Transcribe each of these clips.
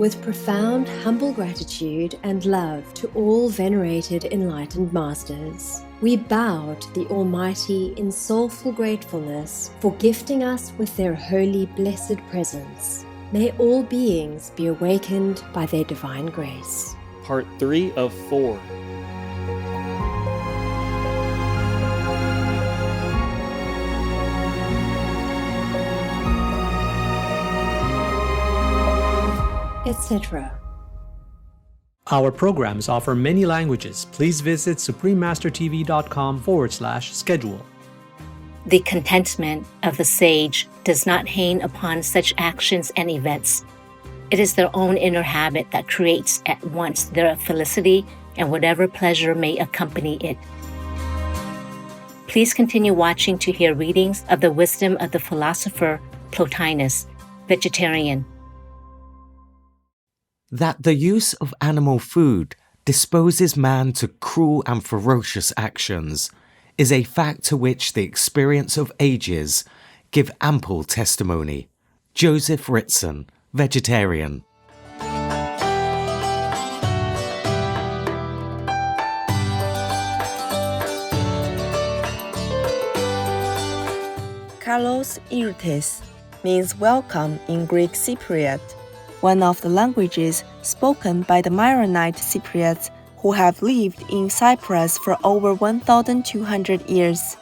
With profound, humble gratitude and love to all venerated enlightened masters, we bow to the Almighty in soulful gratefulness for gifting us with their holy, blessed presence. May all beings be awakened by their divine grace. Part 3 of 4. Etc. Our programs offer many languages. Please visit suprememastertv.com/schedule. The contentment of the sage does not hang upon such actions and events. It is their own inner habit that creates at once their felicity and whatever pleasure may accompany it. Please continue watching to hear readings of the wisdom of the philosopher Plotinus, vegetarian. That the use of animal food disposes man to cruel and ferocious actions is a fact to which the experience of ages give ample testimony. Joseph Ritson, vegetarian. Kalos Irtes means welcome in Greek Cypriot, one of the languages spoken by the Maronite Cypriots who have lived in Cyprus for over 1,200 years.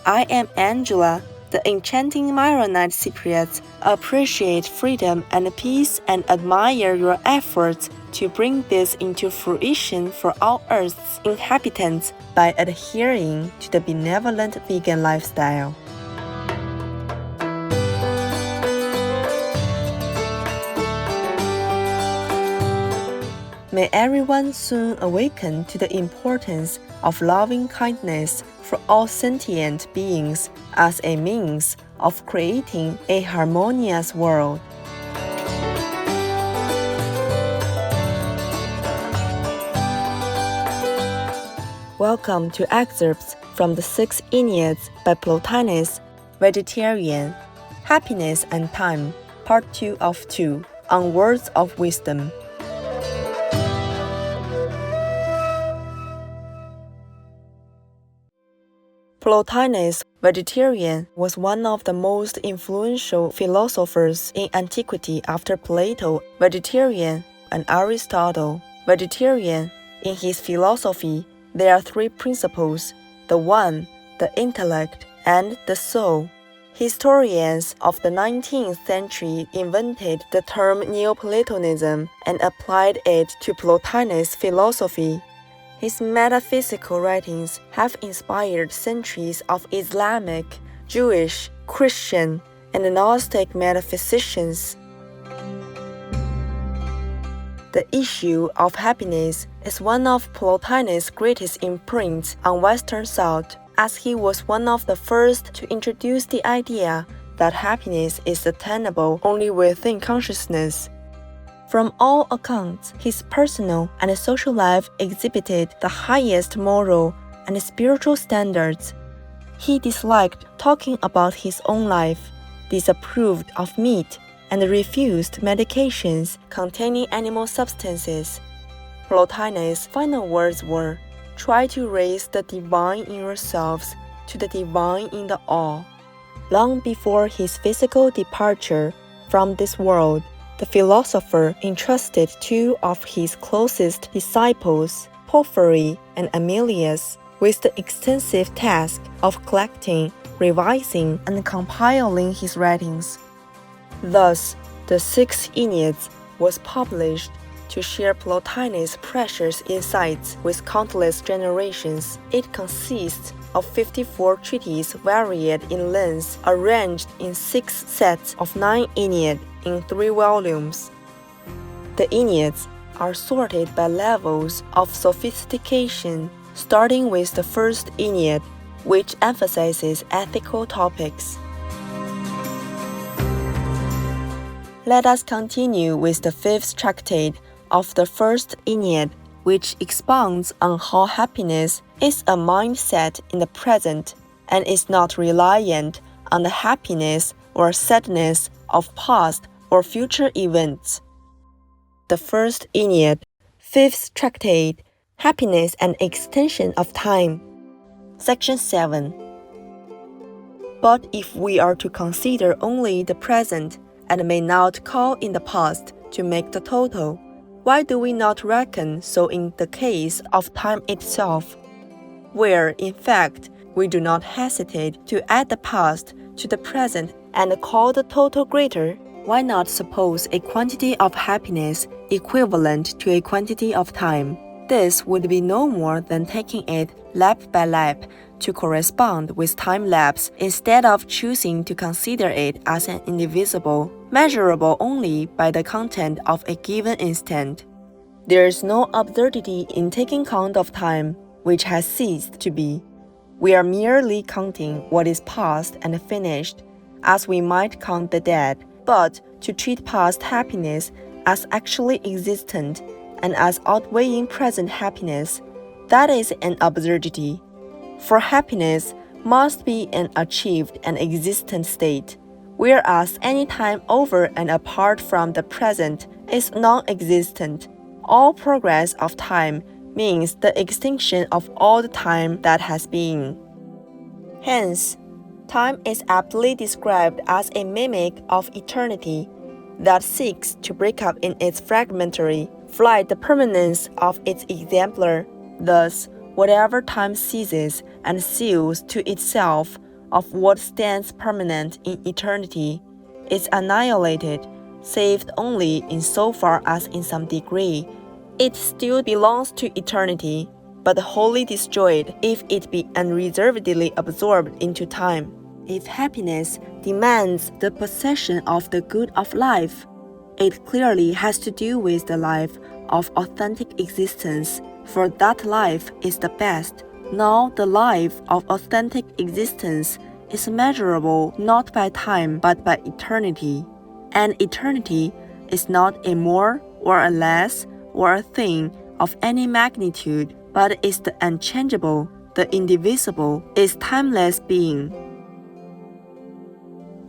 I am Angela. The enchanting Maronite Cypriots appreciate freedom and peace and admire your efforts to bring this into fruition for all Earth's inhabitants by adhering to the benevolent vegan lifestyle. May everyone soon awaken to the importance of loving kindness for all sentient beings as a means of creating a harmonious world. Welcome to excerpts from the Six Enneads by Plotinus, vegetarian, Happiness and Time, Part 2 of 2, on Words of Wisdom. Plotinus, vegetarian, was one of the most influential philosophers in antiquity after Plato, vegetarian, and Aristotle, vegetarian. In his philosophy, there are three principles: the one, the intellect, and the soul. Historians of the 19th century invented the term Neoplatonism and applied it to Plotinus' philosophy. His metaphysical writings have inspired centuries of Islamic, Jewish, Christian, and Gnostic metaphysicians. The issue of happiness is one of Plotinus' greatest imprints on Western thought, as he was one of the first to introduce the idea that happiness is attainable only within consciousness. From all accounts, his personal and social life exhibited the highest moral and spiritual standards. He disliked talking about his own life, disapproved of meat, and refused medications containing animal substances. Plotinus' final words were, "Try to raise the divine in yourselves to the divine in the all." Long before his physical departure from this world, the philosopher entrusted two of his closest disciples, Porphyry and Amelius, with the extensive task of collecting, revising, and compiling his writings. Thus, the Six Enneads was published to share Plotinus' precious insights with countless generations. It consists of 54 treatises varied in length, arranged in 6 sets of 9 Ennead in 3 volumes. The Enneads are sorted by levels of sophistication, starting with the first Ennead, which emphasizes ethical topics. Let us continue with the 5th tractate of the first Ennead, which expounds on how happiness is a mindset in the present and is not reliant on the happiness or sadness of past or future events. the First Ennead, Fifth Tractate, Happiness and Extension of Time. Section 7. But if we are to consider only the present and may not call in the past to make the total, why do we not reckon so in the case of time itself, where, in fact, we do not hesitate to add the past to the present and call the total greater? Why not suppose a quantity of happiness equivalent to a quantity of time? This would be no more than taking it lap by lap to correspond with time lapse instead of choosing to consider it as an indivisible, measurable only by the content of a given instant. There is no absurdity in taking count of time which has ceased to be. We are merely counting what is past and finished, as we might count the dead, but to treat past happiness as actually existent and as outweighing present happiness, that is an absurdity. For happiness must be an achieved and existent state, whereas any time over and apart from the present is non-existent. All progress of time means the extinction of all the time that has been. Hence, time is aptly described as a mimic of eternity that seeks to break up in its fragmentary flight the permanence of its exemplar. Thus, whatever time seizes and seals to itself of what stands permanent in eternity is annihilated, saved only in so far as in some degree it still belongs to eternity, but wholly destroyed if it be unreservedly absorbed into time. If happiness demands the possession of the good of life, it clearly has to do with the life of authentic existence, for that life is the best. Now the life of authentic existence is measurable not by time but by eternity, and eternity is not a more or a less or a thing of any magnitude, but is the unchangeable, the indivisible, is timeless being.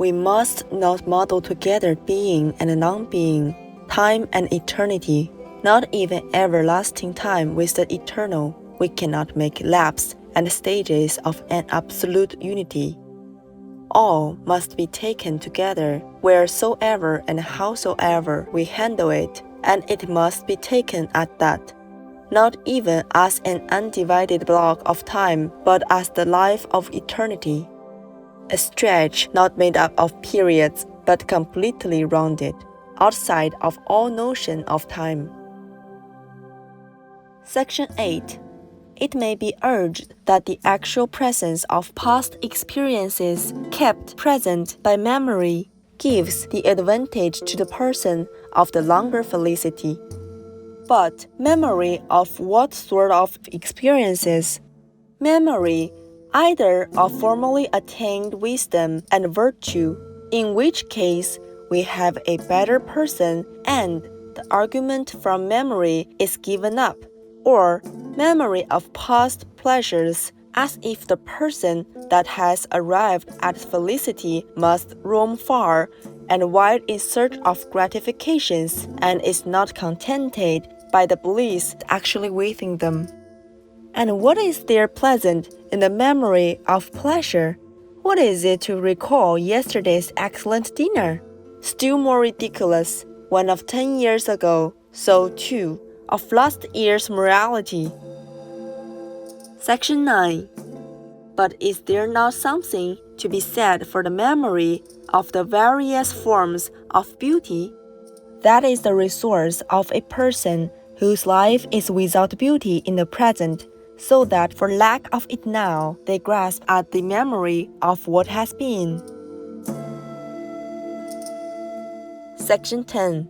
We must not muddle together being and non-being, time and eternity, not even everlasting time with the eternal. We cannot make lapse and stages of an absolute unity. All must be taken together wheresoever and howsoever we handle it, and it must be taken at that, not even as an undivided block of time, but as the life of eternity, a stretch not made up of periods, but completely rounded, outside of all notion of time. Section 8. It may be urged that the actual presence of past experiences kept present by memory gives the advantage to the person of the longer felicity. But memory of what sort of experiences? Memory either of formerly attained wisdom and virtue, in which case we have a better person and the argument from memory is given up, or memory of past pleasures, as if the person that has arrived at felicity must roam far and wide in search of gratifications and is not contented by the bliss actually within them. And what is there pleasant in the memory of pleasure? What is it to recall yesterday's excellent dinner? Still more ridiculous, one of 10 years ago, so too, of last year's morality. Section 9. But is there not something to be said for the memory of the various forms of beauty? That is the resource of a person whose life is without beauty in the present, so that for lack of it now, they grasp at the memory of what has been. Section 10.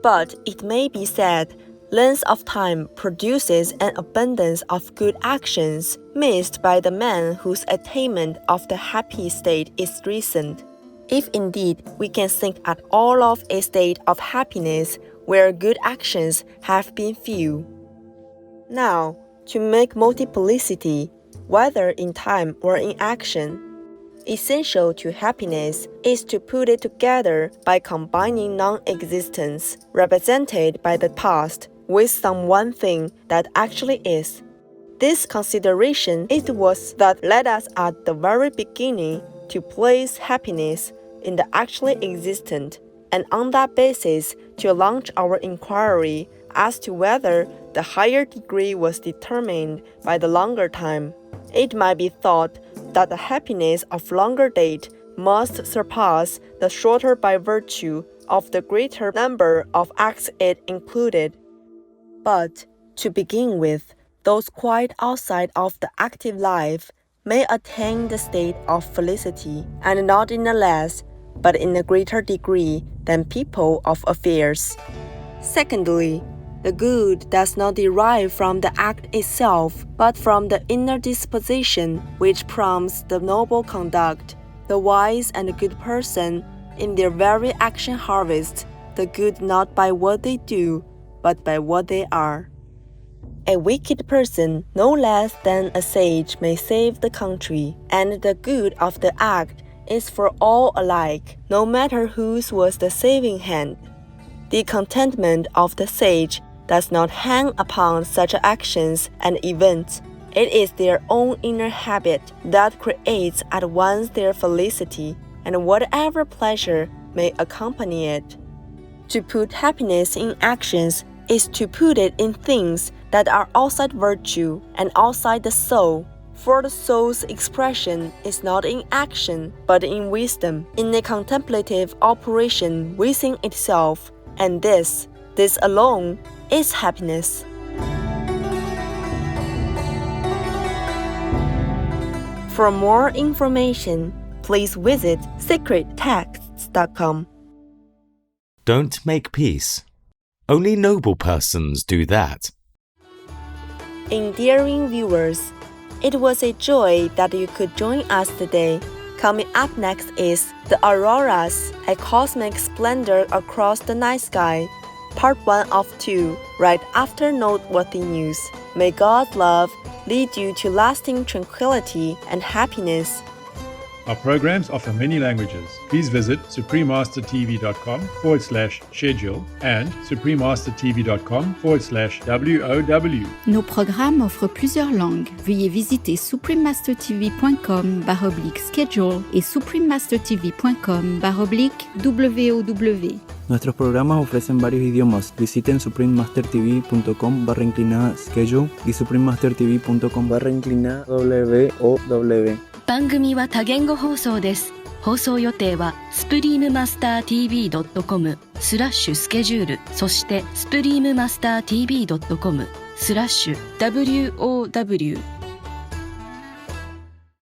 But it may be said, length of time produces an abundance of good actions missed by the man whose attainment of the happy state is recent. If indeed we can think at all of a state of happiness where good actions have been few. Now, to make multiplicity, whether in time or in action, essential to happiness is to put it together by combining non-existence, represented by the past, with some one thing that actually is. This consideration it was that led us at the very beginning to place happiness in the actually existent, and on that basis to launch our inquiry as to whether the higher degree was determined by the longer time. It might be thought that the happiness of longer date must surpass the shorter by virtue of the greater number of acts it included. But, to begin with, those quite outside of the active life may attain the state of felicity, and not in a less, but in a greater degree than people of affairs. Secondly, the good does not derive from the act itself, but from the inner disposition which prompts the noble conduct. The wise and the good person, in their very action harvest the good not by what they do, but by what they are. A wicked person, no less than a sage, may save the country, and the good of the act is for all alike, no matter whose was the saving hand. The contentment of the sage does not hang upon such actions and events. It is their own inner habit that creates at once their felicity, and whatever pleasure may accompany it. To put happiness in actions is to put it in things that are outside virtue and outside the soul. For the soul's expression is not in action, but in wisdom, in a contemplative operation within itself, and this alone, is happiness. For more information, please visit secrettexts.com. Don't make peace. Only noble persons do that. Endearing viewers, it was a joy that you could join us today. Coming up next is The Auroras, a cosmic splendor across the night sky. Part 1 of 2, right after noteworthy news. May God's love lead you to lasting tranquility and happiness. Our programs offer many languages. Please visit suprememastertv.com/schedule and suprememastertv.com/WOW. Nos programmes offrent plusieurs langues. Veuillez visiter suprememastertv.com/schedule et suprememastertv.com/WOW. Nuestros programas ofrecen varios idiomas. Visiten suprememastertv.com/schedule y suprememastertv.com/WOW. 番組は多言語放送です。放送予定はスプリームマスター TV.com/スケジュール、そしてスプリームマスター TV.com/WOW